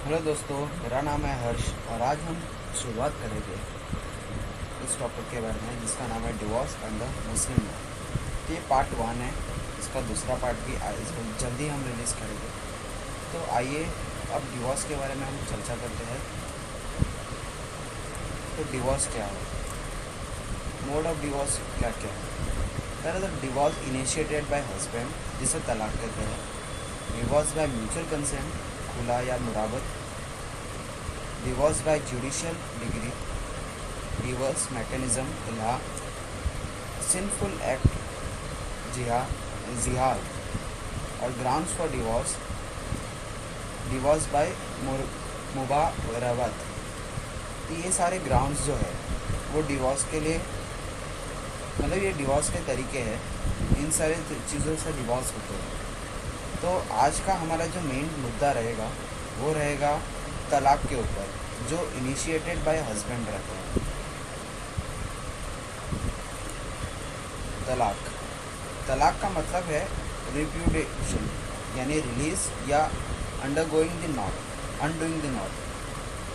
Hello दोस्तों, मेरा नाम है हर्ष और आज हम शुरुआत करेंगे इस टॉपिक के बारे में जिसका नाम है डिवोर्स अंडर मुस्लिम लॉ। ये पार्ट 1 है। इसका दूसरा पार्ट भी जल्दी हम रिलीज़ करेंगे। तो आइए अब डिवोर्स के बारे में हम चर्चा करते हैं। तो डिवोर्स क्या है, मोड ऑफ डिवोर्स क्या क्या है। पहले तो डिवोर्स इनिशिएटेड बाय हस्बैंड, जिसे तलाक कहते हैं। डिवोर्स बाय म्यूचुअल कंसेंट, खुला या मुराबत। Divorce by judicial decree, divorce mechanism इलाहा। सिंफुल एक्ट, जिहाद और grounds for divorce. Divorce by मुबारवत। तो ये सारे ग्राउंड्स जो है वो डिवोर्स के लिए, मतलब ये डिवोर्स के तरीके हैं। इन सारे चीज़ों से डिवोर्स होते हैं। तो आज का हमारा जो मेन मुद्दा रहेगा वो रहेगा तलाक के ऊपर, जो इनिशिएटेड बाय हस्बैंड रहता है। तलाक तलाक का मतलब है रिप्यूडिएशन, यानी रिलीज या undergoing the knot undoing the knot.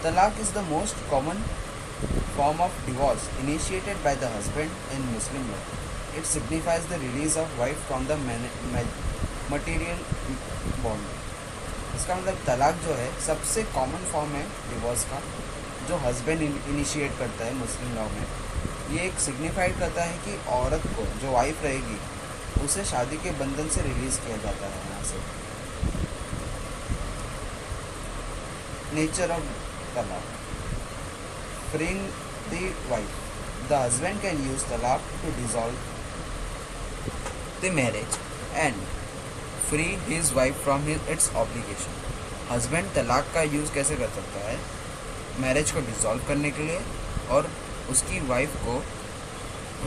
तलाक is the most common form of divorce initiated by the husband in Muslim law. It signifies the release of wife from the material bond. इसका मतलब तलाक जो है सबसे common form है divorce का, जो हस्बैंड इनिशिएट करता है मुस्लिम लॉ में। ये एक सिग्निफाइड करता है कि औरत को, जो वाइफ रहेगी, उसे शादी के बंधन से रिलीज किया जाता है यहाँ से। नेचर ऑफ तलाक, freeing the wife. The husband can use talaq to dissolve the marriage and free his wife from its obligation. Husband तलाक का यूज़ कैसे कर सकता है? मैरिज को डिसॉल्व करने के लिए और उसकी वाइफ को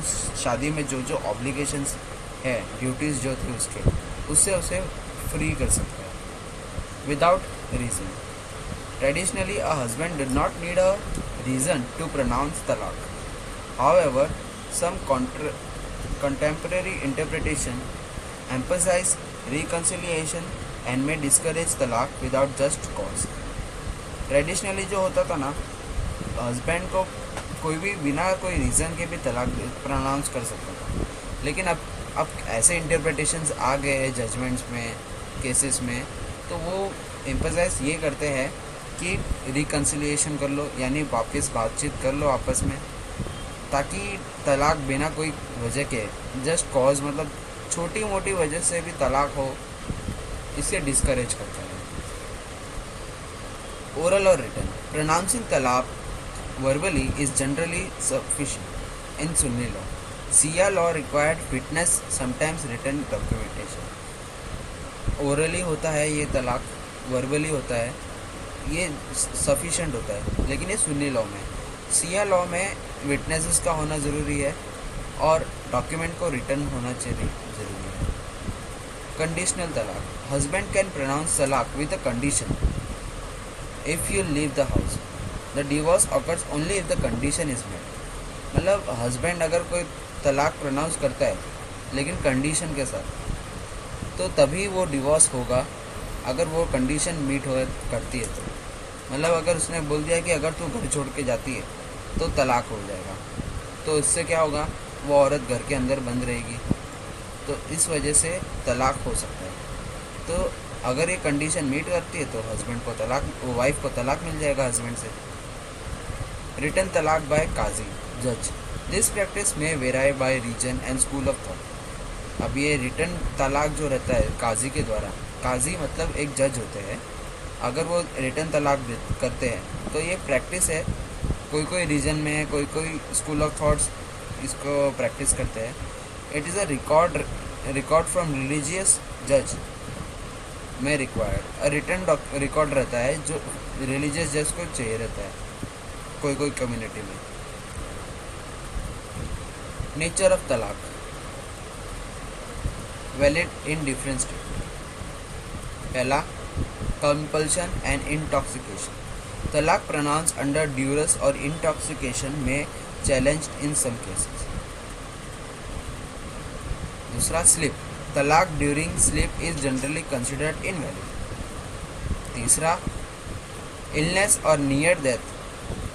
उस शादी में जो जो ऑब्लिगेशंस है, ड्यूटीज़ जो थी उसके, उससे उसे फ्री कर सकता है without reason. Traditionally, a husband did not need a reason to pronounce talaq. However, some contemporary interpretation emphasize reconciliation and may discourage talaq without just cause. Traditionally जो होता था ना, हस्बैंड को कोई भी बिना कोई रीज़न के भी तलाक प्रोनाउंस कर सकता था। लेकिन अब ऐसे इंटरप्रिटेशंस आ गए हैं जजमेंट्स में, केसेस में, तो वो एम्फसाइज ये करते हैं कि रिकन्सिलिएशन कर लो, यानी वापस बातचीत कर लो आपस में, ताकि तलाक बिना कोई वजह के, जस्ट कॉज, मतलब छोटी मोटी वजह से भी तलाक हो, इसे डिस्करेज करता है। ओरल और रिटन, प्रोनाउंसिंग तलाक verbally is generally sufficient in Sunni law. Shia law required witness, sometimes written documentation. Orally होता है ये तलाक, वर्बली होता है ये सफिशेंट होता है, लेकिन ये सुन्नी लॉ में, सिया लॉ में विटनेसेस का होना ज़रूरी है और डॉक्यूमेंट को रिटर्न होना चाहिए ज़रूरी है। कंडीशनल तलाक, हस्बैंड कैन प्रोनाउंस तलाक with a condition. If you leave the house, the divorce occurs only if the condition is met. मतलब हस्बैंड अगर कोई तलाक प्रोनाउंस करता है लेकिन कंडीशन के साथ, तो तभी वो डिवोर्स होगा अगर वो कंडीशन मीट हो करती है। तो मतलब अगर उसने बोल दिया कि अगर तू घर छोड़ के जाती है तो तलाक हो जाएगा, तो इससे क्या होगा, वो औरत घर के अंदर बंद रहेगी, तो इस वजह से तलाक हो सकता है। तो अगर ये कंडीशन मीट करती है तो हस्बैंड को तलाक, वो वाइफ को तलाक मिल जाएगा हस्बैंड से। रिटन तलाक बाय काजी, जज, दिस प्रैक्टिस में vary by reason and school of thought. अब ये रिटन तलाक जो रहता है काजी के द्वारा, काजी मतलब एक जज होते हैं, अगर वो रिटर्न तलाक करते हैं तो ये प्रैक्टिस है, कोई कोई रीजन में, कोई कोई स्कूल ऑफ थॉट्स इसको प्रैक्टिस करते हैं। It is a record from religious जज में रिक्वायर्ड। रिटर्न रिकॉर्ड रहता है जो रिलीजियस जज को चाहिए रहता है कोई कोई कम्युनिटी में। नेचर ऑफ तलाक, वैलिड इन डिफरेंट स्टेट। पहला, कंपल्शन एंड इंटॉक्सिकेशन, तलाक प्रोनाउंस अंडर ड्यूरस और इंटॉक्सिकेशन में चैलेंज्ड इन सम केसेस। दूसरा, स्लिप, तलाक during sleep is generally considered invalid. तीसरा, illness or near death,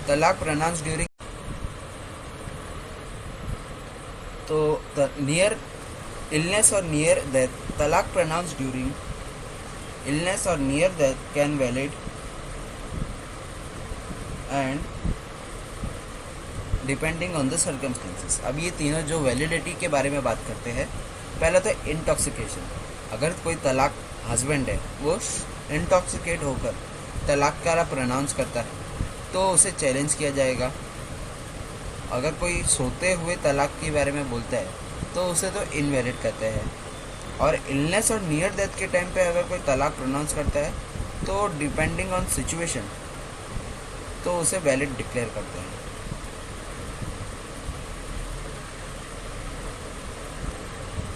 talaq pronounced during, तो near illness or near death, talaq pronounced during illness or near death can valid and depending on the circumstances. अब ये तीनों जो validity के बारे में बात करते हैं, पहला तो इंटॉक्सिकेशन। अगर कोई तलाक हस्बैंड है, वो इंटॉक्सिकेट होकर तलाक का प्रोनाउंस करता है तो उसे चैलेंज किया जाएगा। अगर कोई सोते हुए तलाक के बारे में बोलता है तो उसे तो इनवैलिड कहते हैं। और इलनेस और नियर डेथ के टाइम पे अगर कोई तलाक प्रोनाउंस करता है तो डिपेंडिंग ऑन सिचुएशन तो उसे वैलिड डिक्लेयर करते हैं।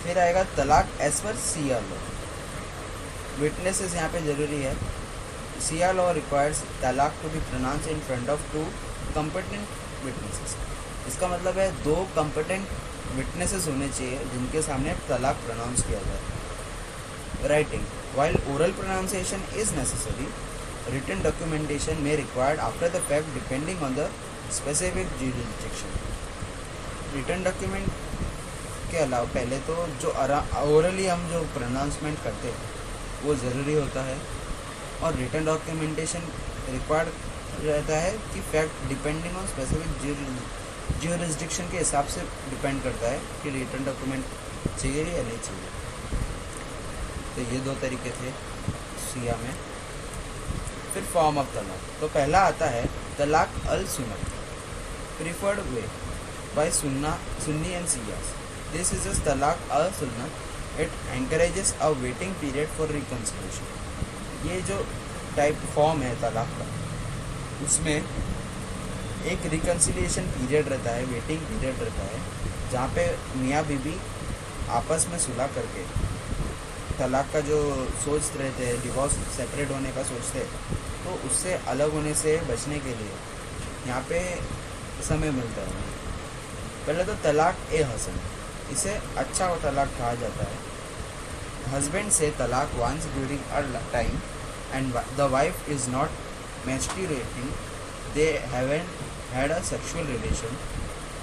फिर आएगा तलाक as per Siya law. Witnesses यहाँ पे ज़रूरी है। सिया लॉ रिक्वायर्स तलाक to be pronounce in front of 2 competent witnesses. इसका मतलब है 2 कॉम्पिटेंट विटनेसेस होने चाहिए जिनके सामने तलाक प्रोनाउंस किया जाए। Writing, while oral pronunciation is necessary, written documentation may required after the fact depending on the specific jurisdiction. Written document के अलावा पहले तो जो ओरली हम जो प्रोनाउंसमेंट करते हैं वो ज़रूरी होता है, और रिटन डॉक्यूमेंटेशन रिक्वायर्ड रहता है कि fact depending on specific jurisdiction के हिसाब से डिपेंड करता है कि रिटन डॉक्यूमेंट चाहिए या नहीं चाहिए। तो ये 2 तरीके थे सिया में। फिर फॉर्म ऑफ तलाक, तो पहला आता है तलाक अल सुन्नत, preferred way by Sunni and सियास। This is तलाक अल सुन्नत। It encourages a waiting period for reconciliation. ये जो टाइप फॉर्म है तलाक का, उसमें एक रिकन्सिलिएशन पीरियड रहता है, वेटिंग पीरियड रहता है, जहाँ पे मियाँ बीबी आपस में सुलह करके तलाक का जो सोच रहते हैं, डिवोर्स सेपरेट होने का सोचते हैं, तो उससे अलग होने से बचने के लिए यहाँ पे समय मिलता है। पहले तो तलाक ए हसन, इसे अच्छा तलाक कहा जाता है। हस्बैंड से तलाक once during a time and the wife is not menstruating, they haven't had a sexual relation,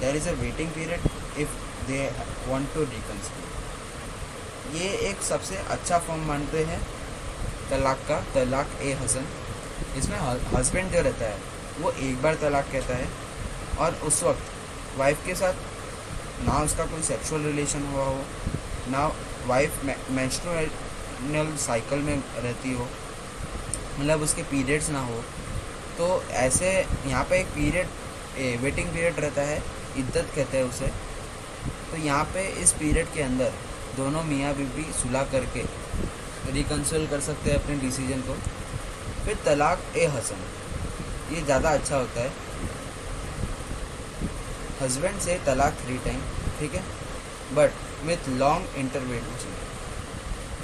there is a waiting period if they want to reconcile। ये एक सबसे अच्छा फॉर्म मानते हैं तलाक का, तलाक ए हसन। इसमें हस्बैंड जो रहता है वो एक बार तलाक कहता है, और उस वक्त वाइफ के साथ ना उसका कोई सेक्सुअल रिलेशन हुआ हो, ना वाइफ मेंस्ट्रुअल साइकिल में रहती हो, मतलब उसके पीरियड्स ना हो, तो ऐसे यहाँ पे एक पीरियड वेटिंग पीरियड रहता है, इद्दत कहते हैं उसे। तो यहाँ पे इस पीरियड के अंदर दोनों मियाँ बीवी सुलह करके रिकन्सिल कर सकते हैं अपने डिसीजन को। फिर तलाक ए हसन, ये ज़्यादा अच्छा होता है। हस्बैंड से तलाक 3 टाइम, ठीक है, but with long intervention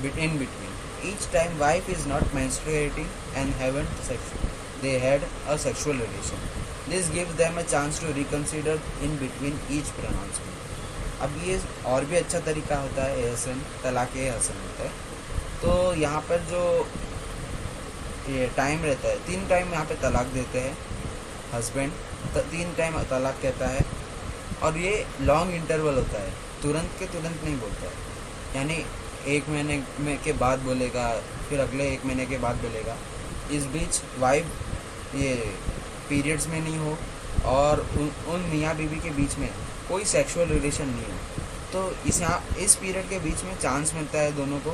in between. Each time wife is not menstruating and they had a sexual relation. This gives them a chance to reconsider in between each pronouncement. अब ये और भी अच्छा तरीका होता है एहसन, तलाक ए हसन होता है। तो यहाँ पर जो ये टाइम रहता है, 3 टाइम यहाँ पे तलाक देते हैं हस्बैंड, 3 टाइम तलाक कहता है, और ये लॉन्ग इंटरवल होता है, तुरंत के तुरंत नहीं बोलता है। यानी 1 महीने में के बाद बोलेगा, फिर अगले 1 महीने के बाद बोलेगा। इस बीच वाइफ ये पीरियड्स में नहीं हो और उन मियाँ बीवी के बीच में कोई सेक्सुअल रिलेशन नहीं हो, तो इस पीरियड के बीच में चांस मिलता है दोनों को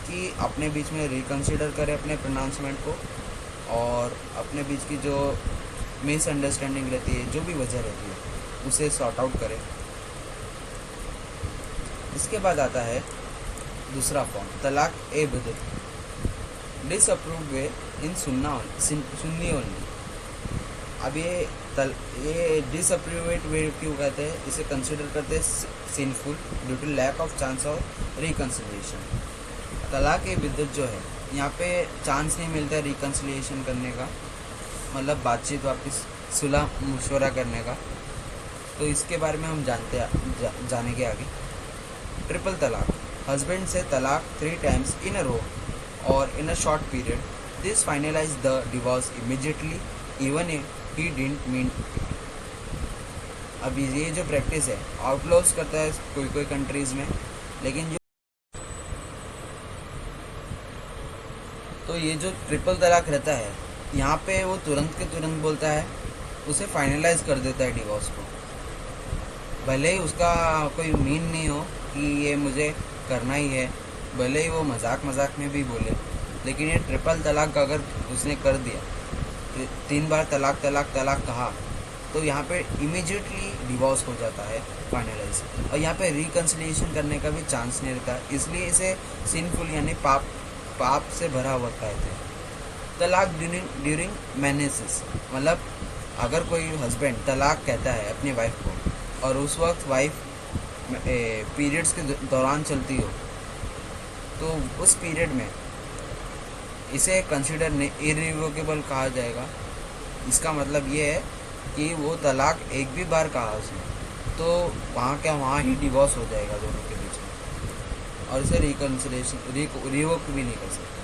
कि अपने बीच में रिकन्सिडर करें अपने प्रोनाउंसमेंट को, और अपने बीच की जो मिसअंडरस्टैंडिंग रहती है, जो भी वजह रहती है, उसे सॉर्ट आउट करें। इसके बाद आता है दूसरा फॉर्म तलाक ए बिदअत, डिसअप्रूव्ड वे इन सुन्नी ओनली। अब ये डिसअप्रूव्ड वे क्यों कहते हैं? इसे कंसिडर करते हैं sinful due to lack of chance of reconciliation. तलाक ए बिदअत जो है, यहाँ पे चांस नहीं मिलता है रिकन्सिलिएशन करने का, मतलब बातचीत वापस सुलह मशवरा करने का। तो इसके बारे में हम जानेंगे आगे। ट्रिपल तलाक, हस्बैंड से तलाक 3 times in a row or in a short period this finalize the divorce immediately even if he didn't mean. अभी ये जो प्रैक्टिस है आउटलॉस करता है कोई कोई कंट्रीज़ में, लेकिन जो तो ये जो ट्रिपल तलाक रहता है यहाँ पे वो तुरंत के तुरंत बोलता है, उसे फाइनलाइज कर देता है डिवोर्स को, भले ही उसका कोई मीन नहीं हो कि ये मुझे करना ही है, भले ही वो मजाक मजाक में भी बोले, लेकिन ये ट्रिपल तलाक अगर उसने कर दिया, 3 बार तलाक तलाक तलाक कहा, तो यहाँ पे इमीडिएटली डिवोर्स हो जाता है फाइनलाइज, और यहाँ पे रिकन्सिलिएशन करने का भी चांस नहीं रहता, इसलिए इसे सिनफुल यानी पाप से भरा हुआ कहते हैं। तलाक ड्यूरिंग मैनेसिस, मतलब अगर कोई हस्बैंड तलाक कहता है अपनी वाइफ को और उस वक्त वाइफ पीरियड्स के दौरान चलती हो, तो उस पीरियड में इसे कंसिडर इरिवोकेबल कहा जाएगा। इसका मतलब ये है कि वो तलाक एक भी बार कहा उसने, तो वहाँ ही डिवोर्स हो जाएगा दोनों के बीच में, और इसे रिकन्सिलेशन रिवोक भी नहीं कर सकते।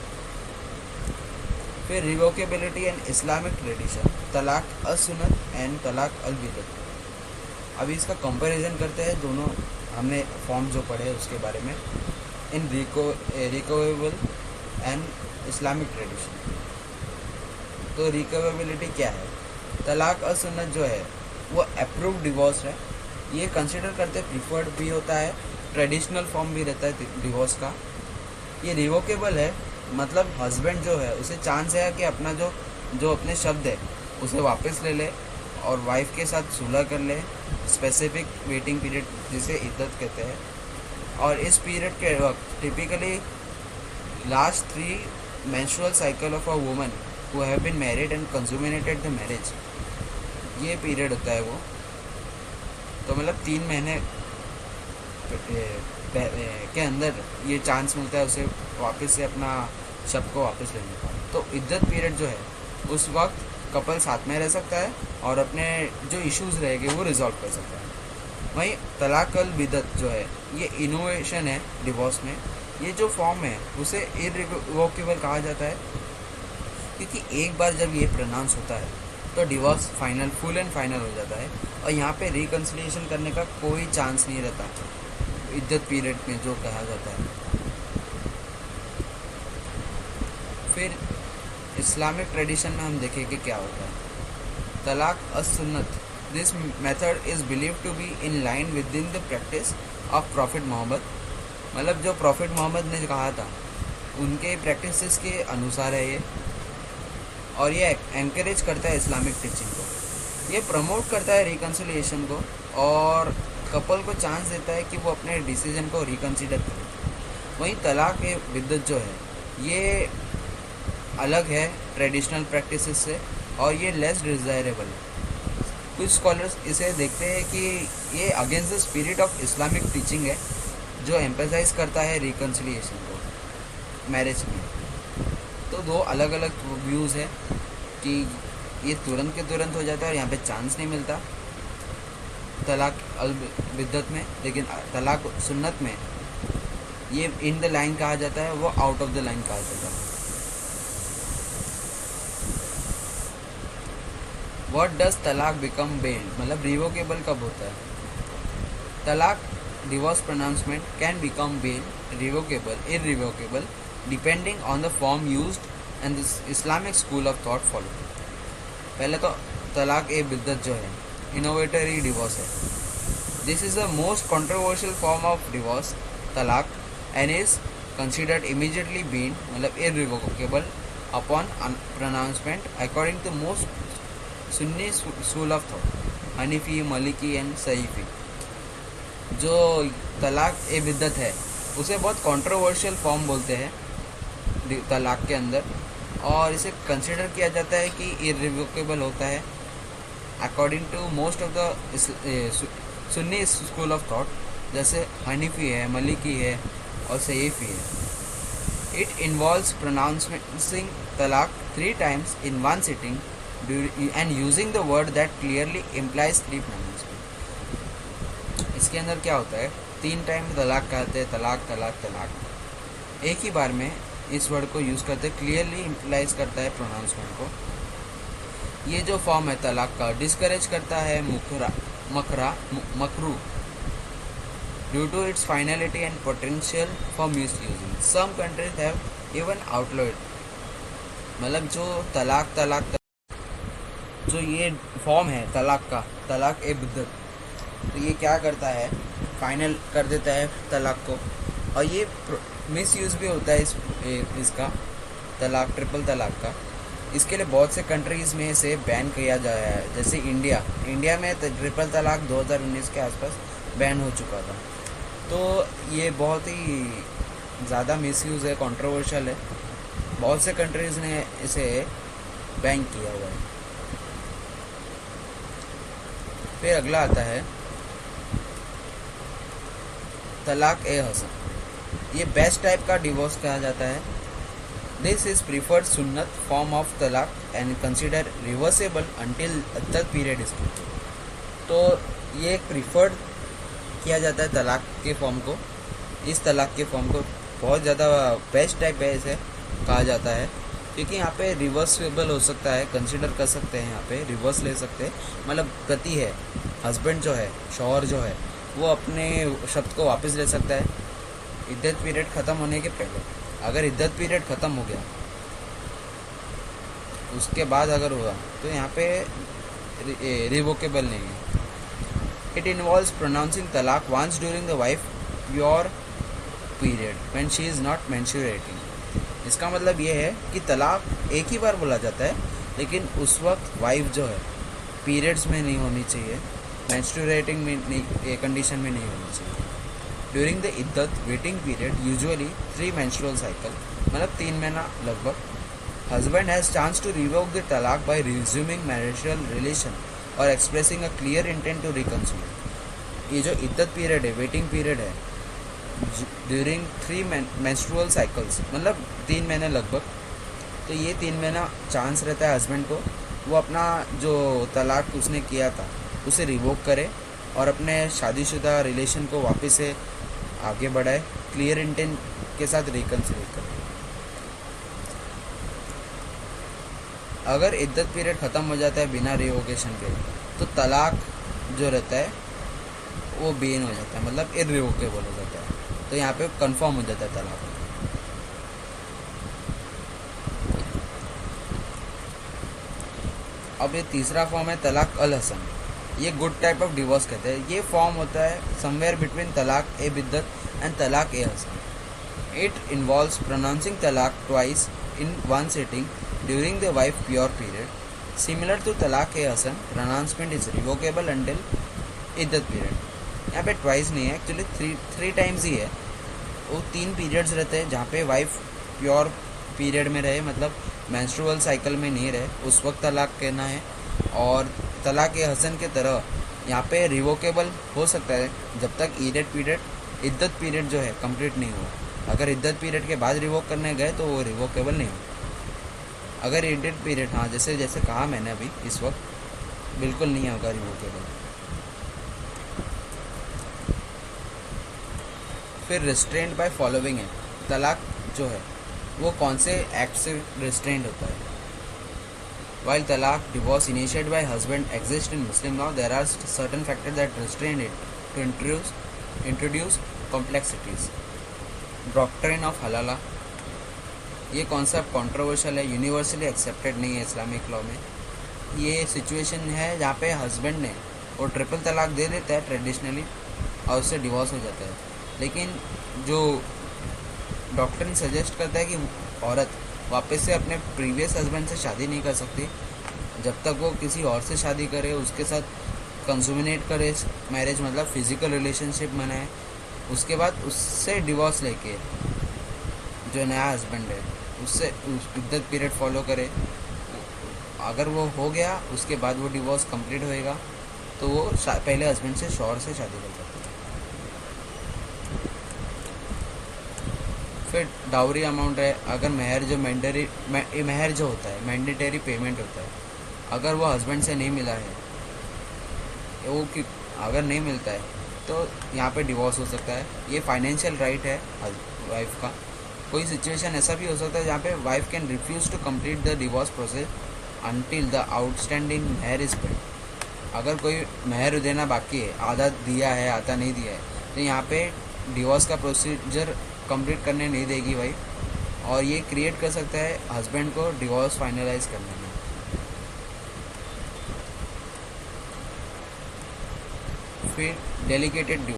फिर रिवोकेबिलिटी एंड इस्लामिक ट्रेडिशन, तलाक असुन्नत एंड तलाक अलबिदत। अभी इसका कंपैरिजन करते हैं, दोनों हमने फॉर्म जो पढ़े उसके बारे में, इन रिकवेबल एंड इस्लामिक ट्रेडिशन। तो रिकवेबिलिटी क्या है? तलाक असुन्नत जो है वो अप्रूव्ड डिवोर्स है, ये कंसिडर करते प्रीफर्ड भी होता है, ट्रेडिशनल फॉर्म भी रहता है डिवोर्स का। ये रिवोकेबल है, मतलब हस्बैंड जो है उसे चांस है कि अपना जो अपने शब्द है उसे वापस ले ले और वाइफ के साथ सुलह कर ले, स्पेसिफिक वेटिंग पीरियड जिसे इद्दत कहते हैं, और इस पीरियड के वक्त typically last 3 menstrual cycle of a woman who have been married and consummated the marriage, ये पीरियड होता है वो। तो मतलब 3 महीने के अंदर ये चांस मिलता है उसे वापस से अपना शब्द को वापस लेने का। तो इद्दत पीरियड जो है उस वक्त कपल साथ में रह सकता है और अपने जो इश्यूज रहेंगे वो रिजॉल्व कर सकता है। वहीं तलाक अल बिदत जो है ये इनोवेशन है डिवोर्स में, ये जो फॉर्म है उसे इरिवोकेबल कहा जाता है, क्योंकि एक बार जब ये प्रोनाउंस होता है तो divorce final, full and final हो जाता है, और यहाँ पे रिकन्सिलिएशन करने का कोई चांस नहीं रहता इद्दत पीरियड में जो कहा जाता है। फिर इस्लामिक ट्रेडिशन में हम देखें कि क्या होता है। तलाक असुन्नत, this method is believe to be in line with in the practice of prophet Muhammad, मतलब जो प्रॉफिट मोहम्मद ने कहा था उनके प्रैक्टिसेस के अनुसार है ये, और ये एनकरेज करता है इस्लामिक टीचिंग को, ये प्रमोट करता है रिकन्सिलिएशन को, और कपल को चांस देता है कि वो अपने डिसीजन को रिकन्सिडर करें। वहीं तलाक ए बिद्दत जो है ये अलग है ट्रेडिशनल प्रैक्टिसेस से, और ये लेस डिज़ायरेबल है। कुछ स्कॉलर्स इसे देखते हैं कि ये against the spirit of Islamic teaching है, जो एम्फेसाइज करता है रिकन्सिलिएशन को मैरिज में। तो 2 अलग अलग व्यूज़ है कि ये तुरंत के तुरंत हो जाता है और यहाँ पे चांस नहीं मिलता तलाक अल बिद्दत में, लेकिन तलाक सुन्नत में ये इन द लाइन कहा जाता है, वो आउट ऑफ द लाइन कहा जाता है। व्हाट डज तलाक बिकम बेल, मतलब रिवोकेबल कब होता है? तलाक divorce pronouncement can become bail, revocable, irrevocable, depending on the form used and the Islamic school of thought followed. पहले तो तलाक ए बिद्दत जो है इनोवेटरी डिवोर्स है, this is the most controversial form of divorce तलाक and is considered immediately been, मतलब irrevocable upon pronouncement according to most Sunni school of thought, Hanafi, Maliki and Shafi'i. जो तलाक ए बिद्दत है उसे बहुत कंट्रोवर्शियल फॉर्म बोलते हैं तलाक के अंदर, और इसे कंसिडर किया जाता है कि इररिवोकेबल होता है according to most of the Sunni school of thought, जैसे हनीफी है, मलिकी है और सहीफी है। इट इन्वॉल्व्स प्रोनाउंसिंग तलाक 3 times in one sitting and using the word that clearly implies 3 pronouncements. इसके अंदर क्या होता है, 3 टाइम तलाक कहते हैं, तलाक तलाक तलाक, एक ही बार में इस वर्ड को यूज़ करते क्लियरली इम्प्लाइज करता है प्रोनाउंसमेंट को। ये जो फॉर्म है तलाक का डिस्करेज करता है मकरू due to its finality and potential for misusing. Some countries have even outlawed. मतलब जो तलाक जो ये फॉर्म है तलाक का, तलाक ए बिद्दत, तो ये क्या करता है, फाइनल कर देता है तलाक को। और ये मिस यूज़ भी होता है इसका तलाक, ट्रिपल तलाक का। इसके लिए बहुत से कंट्रीज़ में से बैन किया गया है, जैसे इंडिया में ट्रिपल तलाक 2019 के आसपास बैन हो चुका था। तो ये बहुत ही ज़्यादा मिस यूज़ है, कंट्रोवर्शियल है। बहुत से कंट्रीज़ ने इसे बैन किया हुआ है। फिर अगला आता है तलाक ए हसन। ये बेस्ट टाइप का डिवोर्स कहा जाता है। दिस इज प्रीफर्ड सुन्नत फॉर्म ऑफ तलाक एंड कंसिडर रिवर्सेबल अंटिल इद्दत पीरियड इज कंप्लीट। तो ये एक प्रीफर्ड किया जाता है तलाक के फॉर्म को। इस तलाक के फॉर्म को बहुत ज़्यादा बेस्ट टाइप है इसे कहा जाता है, क्योंकि यहाँ पे रिवर्सेबल हो सकता है, कंसिडर कर सकते हैं, यहाँ पे रिवर्स ले सकते हैं। मतलब गति है, हस्बैंड जो है, शौहर जो है, वो अपने शब्द को वापस ले सकता है इद्दत पीरियड ख़त्म होने के पहले। अगर इद्दत पीरियड ख़त्म हो गया उसके बाद अगर हुआ तो यहाँ पे रिवोकेबल नहीं है। इट इन्वॉल्व्स प्रोनाउंसिंग तलाक once during the wife pure period when she is not menstruating. इसका मतलब ये है कि तलाक एक ही बार बोला जाता है, लेकिन उस वक्त वाइफ जो है पीरियड्स में नहीं होनी चाहिए, मेंस्ट्रुएटिंग में नहीं, कंडीशन में नहीं होनी चाहिए। ड्यूरिंग द इद्दत waiting period usually 3 menstrual cycle, मतलब 3 महीना लगभग, husband has chance to revoke the तलाक बाय रिज्यूमिंग मैरिटल रिलेशन और expressing a clear intent to reconcile. ये जो इद्दत पीरियड है, वेटिंग पीरियड है, ड्यूरिंग 3 मेंस्ट्रुअल साइकिल्स, मतलब 3 महीने लगभग, तो ये 3 महीना चांस रहता है हस्बैंड को, वो अपना जो तलाक उसने किया था उसे रिवोक करे और अपने शादीशुदा रिलेशन को वापस से आगे बढ़ाए, क्लियर इंटेंट के साथ रिकंसिलिएट करे। अगर इद्दत पीरियड ख़त्म हो जाता है बिना रिवोकेशन के, तो तलाक जो रहता है वो बेन हो जाता है, मतलब इररिवोकेबल हो जाता है। तो यहाँ पे कंफर्म हो जाता है तलाक। अब ये तीसरा फॉर्म है तलाक अल हसन। ये गुड टाइप ऑफ डिवोर्स कहते हैं। ये फॉर्म होता है समवेयर बिटवीन तलाक ए बिद्दत एंड तलाक ए हसन। इट इन्वॉल्व्स प्रोनाउंसिंग तलाक twice in one sitting during the wife pure period. Similar to तलाक ए हसन, प्रोनाउंसमेंट इज रिवोकेबल अंटिल इद्दत पीरियड। यहाँ पे ट्वाइस नहीं है, एक्चुअली थ्री टाइम्स ही है। वो 3 पीरियड्स रहते हैं जहाँ पे वाइफ प्योर पीरियड में रहे, मतलब मेंस्ट्रुअल साइकिल में नहीं रहे, उस वक्त तलाक कहना है। और तलाक ए हसन के तरह यहाँ पे रिवोकेबल हो सकता है जब तक इद्दत पीरियड जो है कंप्लीट नहीं हुआ। अगर इद्दत पीरियड के बाद रिवोक करने गए तो वो रिवोकेबल नहीं होगा। अगर इद्दत पीरियड, हाँ जैसे कहा मैंने अभी, इस वक्त बिल्कुल नहीं होगा रिवोकेबल। फिर रिस्ट्रेंट बाय फॉलोइंग है। तलाक जो है वो कौन से एक्ट से रिस्ट्रेंट होता है। While talaq, divorce initiated by husband, exists in Muslim law, there are certain factors that restrain it to introduce complexities. Doctrine of हलाला, ये कॉन्सेप्ट कॉन्ट्रोवर्शियल है, यूनिवर्सली एक्सेप्टेड नहीं है इस्लामिक लॉ में। ये सिचुएशन है जहाँ पे हस्बैंड ने वो ट्रिपल तलाक दे देता है ट्रेडिशनली और उससे डिवोर्स हो जाता है, लेकिन जो डॉक्टर सजेस्ट करता है कि औरत वापस से अपने प्रीवियस हस्बैंड से शादी नहीं कर सकती जब तक वो किसी और से शादी करे, उसके साथ कंसुमिनेट करे मैरिज, मतलब फिजिकल रिलेशनशिप बनाए, उसके बाद उससे डिवोर्स लेके जो नया हस्बैंड है उससे इद्दत पीरियड फॉलो करे। अगर वो हो गया उसके बाद वो डिवोर्स कंप्लीट होएगा तो वो पहले हस्बैंड से शौहर से शादी कर सकते हैं। फिर डाउरी अमाउंट है। अगर महर जो होता है मैंडेटरी पेमेंट होता है, अगर वो हस्बैंड से नहीं मिला है, वो कि अगर नहीं मिलता है तो यहाँ पे डिवोर्स हो सकता है। ये फाइनेंशियल राइट है वाइफ का कोई सिचुएशन ऐसा भी हो सकता है जहाँ पे wife can refuse to complete the divorce process until the outstanding मेहर इज पेड। अगर कोई मेहर देना बाकी है, आधा दिया है आधा नहीं दिया है, तो यहाँ पे डिवोर्स का प्रोसीजर कंप्लीट करने नहीं देगी वाइफ, और ये क्रिएट कर सकता है हस्बैंड को डिवोर्स फाइनलाइज करने में। फिर डेलीकेटेड,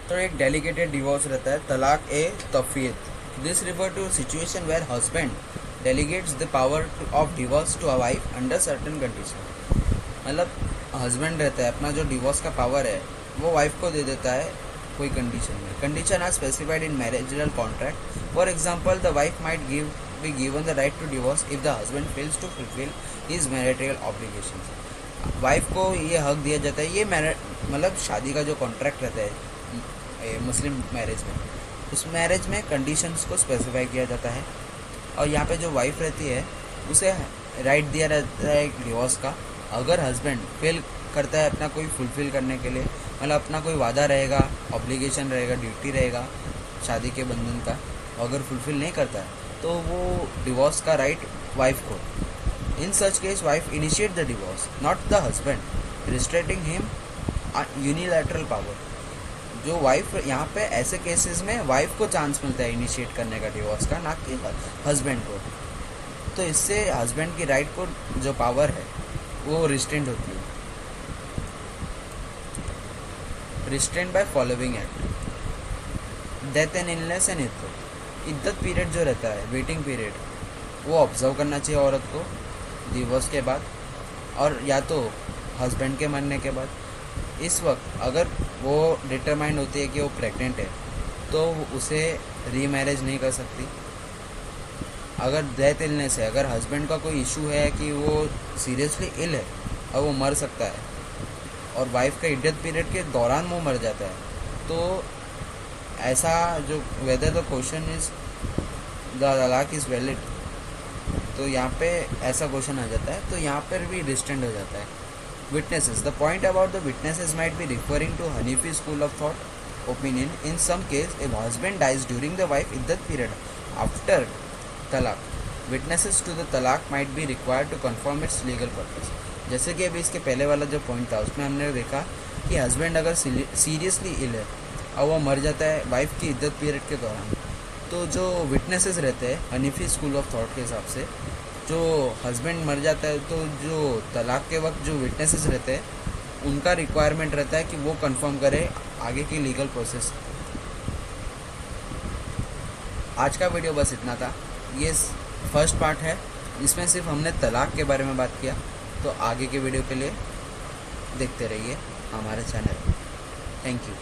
तो एक डेलीकेटेड डिवोर्स रहता है तलाक ए तफीयत। This refer to situation where husband delegates the power of divorce to a wife under certain condition. मतलब हस्बैंड रहता है, अपना जो डिवोर्स का पावर है वो वाइफ को दे देता है कोई कंडीशन में। Condition are specified in marital contract. For example, the wife might be given the right to divorce if the husband fails to fulfil his marital obligations. Wife को ये हक दिया जाता है, ये मतलब शादी का जो कॉन्ट्रैक्ट रहता है मुस्लिम मैरिज में, उस मैरिज में कंडीशंस को स्पेसिफाई किया जाता है, और यहाँ पे जो वाइफ रहती है उसे राइट दिया रहता है डिवोर्स का। अगर हस्बैंड फेल करता है अपना कोई फुलफिल करने के लिए, मतलब अपना कोई वादा रहेगा, ऑब्लिगेशन रहेगा, ड्यूटी रहेगा शादी के बंधन का, अगर फुलफिल नहीं करता है तो वो डिवोर्स का राइट वाइफ को। In such case wife initiate the divorce, not the husband, restricting him unilateral power. जो वाइफ यहाँ पे ऐसे केसेस में वाइफ को चांस मिलता है इनिशिएट करने का डिवोर्स का, ना कि हस्बैंड को। तो इससे हस्बैंड की राइट को जो पावर है वो रिस्ट्रेंट होती है। Restraint by following act, death and illness and इद्दत पीरियड जो रहता है, वेटिंग पीरियड, वो ऑब्जर्व करना चाहिए औरत को डिवोर्स के बाद, और या तो हस्बैंड के मरने के बाद। इस वक्त अगर वो डिटरमाइंड होती है कि वो प्रेग्नेंट है तो उसे रीमैरिज नहीं कर सकती। अगर डेथ इलनेस है, अगर हस्बैंड का कोई इशू है कि वो सीरियसली इल है और वो मर सकता है, और वाइफ का इद्दत पीरियड के दौरान वो मर जाता है, तो ऐसा जो whether the question is the तलाक इज़ वैलिड, तो यहाँ पे ऐसा क्वेश्चन आ जाता है, तो यहाँ पर भी डिस्टेंट हो जाता है। Witnesses. The point about the witnesses might be referring to Hanafi school of thought opinion. In some case, if husband dies during the wife iddat period after talaq, witnesses to the talaq might be required to confirm its legal purpose. जैसे कि अभी इसके पहले वाला जो point था उसमें हमने देखा कि हस्बैंड अगर सीरियसली इल है और वो मर जाता है वाइफ की इद्दत पीरियड के दौरान, तो जो विटनेसेस रहते हैं हनीफी स्कूल ऑफ थॉट के हिसाब से, जो हस्बैंड मर जाता है तो जो तलाक के वक्त जो विटनेसेस रहते हैं उनका रिक्वायरमेंट रहता है कि वो कंफर्म करे आगे की लीगल प्रोसेस। आज का वीडियो बस इतना था, ये फर्स्ट पार्ट है, इसमें सिर्फ हमने तलाक के बारे में बात किया। तो आगे के वीडियो के लिए देखते रहिए हमारे चैनल। Thank you.